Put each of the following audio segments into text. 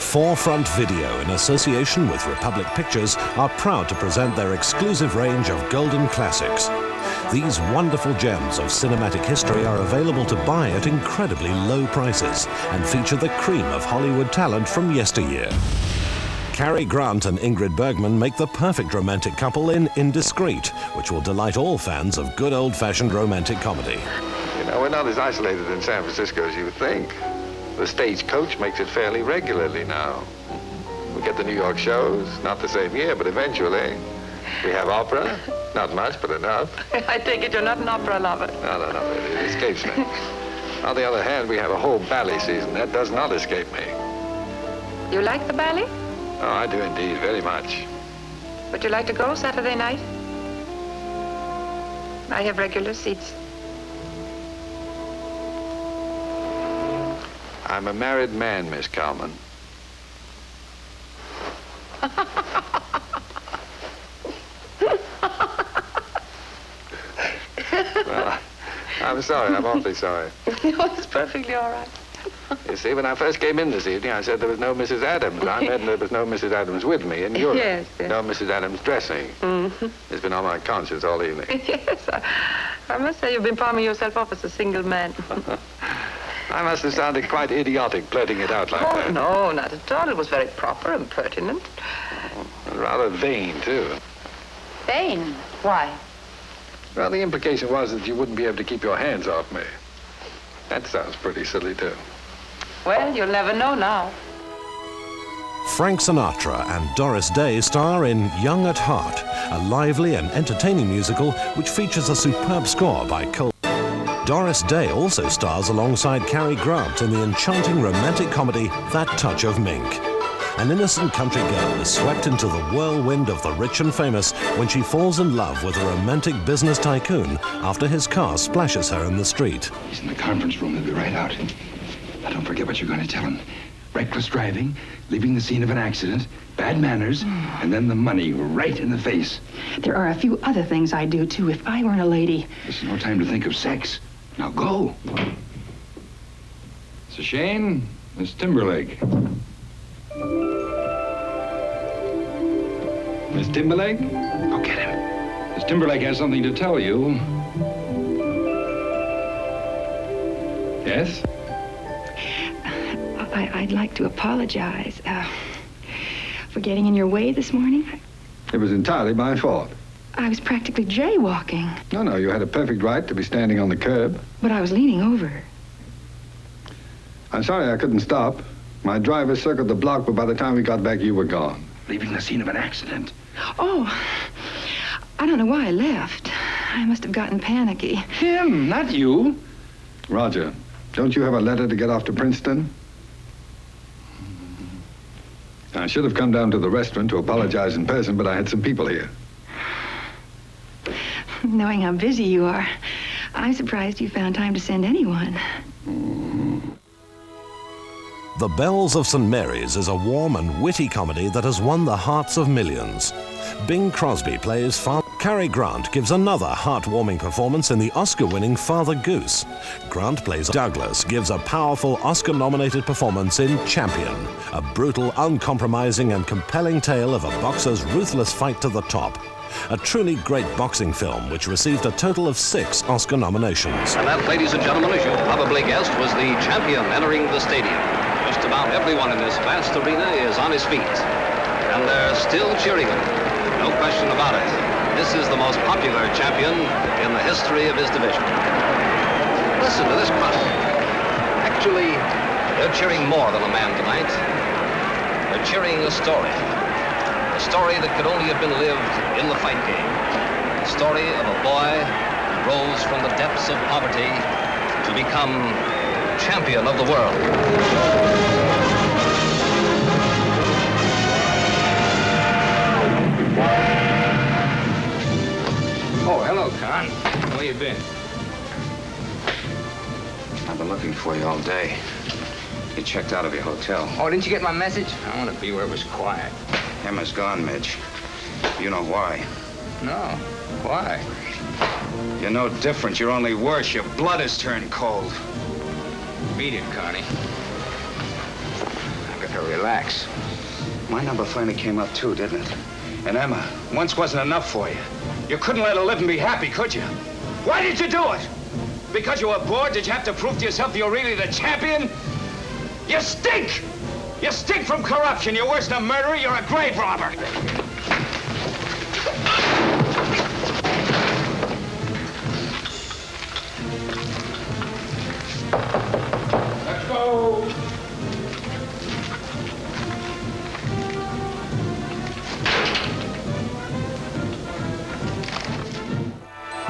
Forefront Video, in association with Republic Pictures, are proud to present their exclusive range of golden classics. These wonderful gems of cinematic history are available to buy at incredibly low prices and feature the cream of Hollywood talent from yesteryear. Cary Grant and Ingrid Bergman make the perfect romantic couple in Indiscreet, which will delight all fans of good old-fashioned romantic comedy. You know, we're not as isolated in San Francisco as you would think. The Stagecoach makes it fairly regularly now. We get the New York shows, not the same year, but eventually. We have opera, not much, but enough. I take it you're not an opera lover. No, it escapes me. On the other hand, we have a whole ballet season. That does not escape me. You like the ballet? Oh, I do indeed, very much. Would you like to go Saturday night? I have regular seats. I'm a married man, Miss Kalman. Well, I'm sorry. I'm awfully sorry. No, it's perfectly all right. You see, when I first came in this evening, I said there was no Mrs. Adams. I meant there was no Mrs. Adams with me in Europe. Yes. No Mrs. Adams dressing. It's been on my conscience all evening. Yes, I must say you've been palming yourself off as a single man. I must have sounded quite idiotic blurting it out like that. No, not at all. It was very proper and pertinent. And rather vain, too. Vain? Why? Well, the implication was that you wouldn't be able to keep your hands off me. That sounds pretty silly, too. Well, you'll never know now. Frank Sinatra and Doris Day star in Young at Heart, a lively and entertaining musical which features a superb score by Cole. Doris Day also stars alongside Cary Grant in the enchanting romantic comedy That Touch of Mink. An innocent country girl is swept into the whirlwind of the rich and famous when she falls in love with a romantic business tycoon after his car splashes her in the street. He's in the conference room. He'll be right out. Now, don't forget what you're going to tell him. Reckless driving, leaving the scene of an accident, bad manners, and then the money right in the face. There are a few other things I'd do, too, if I weren't a lady. This is no time to think of sex. Now go. Mr. Shane, Miss Timberlake. Miss Timberlake? Go get him. Miss Timberlake has something to tell you. Yes? I'd like to apologize for getting in your way this morning. It was entirely my fault. I was practically jaywalking. No, you had a perfect right to be standing on the curb. But I was leaning over. I'm sorry I couldn't stop. My driver circled the block, but by the time we got back, you were gone. Leaving the scene of an accident. Oh, I don't know why I left. I must have gotten panicky. Him, not you. Roger, don't you have a letter to get off to Princeton? I should have come down to the restaurant to apologize in person, but I had some people here. Knowing how busy you are, I'm surprised you found time to send anyone. The Bells of St. Mary's is a warm and witty comedy that has won the hearts of millions. Bing Crosby plays Father. Cary Grant gives another heartwarming performance in the Oscar-winning Father Goose. Grant plays Douglas gives a powerful Oscar-nominated performance in Champion, a brutal, uncompromising and compelling tale of a boxer's ruthless fight to the top. A truly great boxing film which received a total of 6 Oscar nominations. And that, ladies and gentlemen, as you'll probably guessed, was the champion entering the stadium. Just about everyone in this vast arena is on his feet. And they're still cheering him. No question about it. This is the most popular champion in the history of his division. Listen to this crowd. Actually, they're cheering more than a man tonight. They're cheering a story. A story that could only have been lived in the fight game. The story of a boy who rose from the depths of poverty to become champion of the world. Oh, hello, Con. Where you been? I've been looking for you all day. You checked out of your hotel. Oh, didn't you get my message? I want to be where it was quiet. Emma's gone, Midge. You know why. No. Why? You're no different. You're only worse. Your blood has turned cold. Beat it, Connie. I've got her relax. My number finally came up too, didn't it? And Emma, once wasn't enough for you. You couldn't let her live and be happy, could you? Why did you do it? Because you were bored? Did you have to prove to yourself that you're really the champion? You stink! You stink from corruption. You're worse than a murderer. You're a grave robber. Let's go!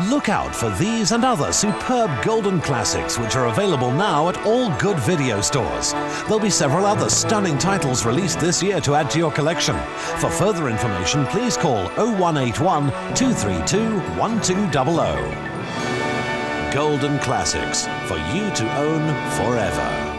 Look out for these and other superb golden classics which are available now at all good video stores. There'll be several other stunning titles released this year to add to your collection. For further information, please call 0181 232 1200. Golden classics for you to own forever.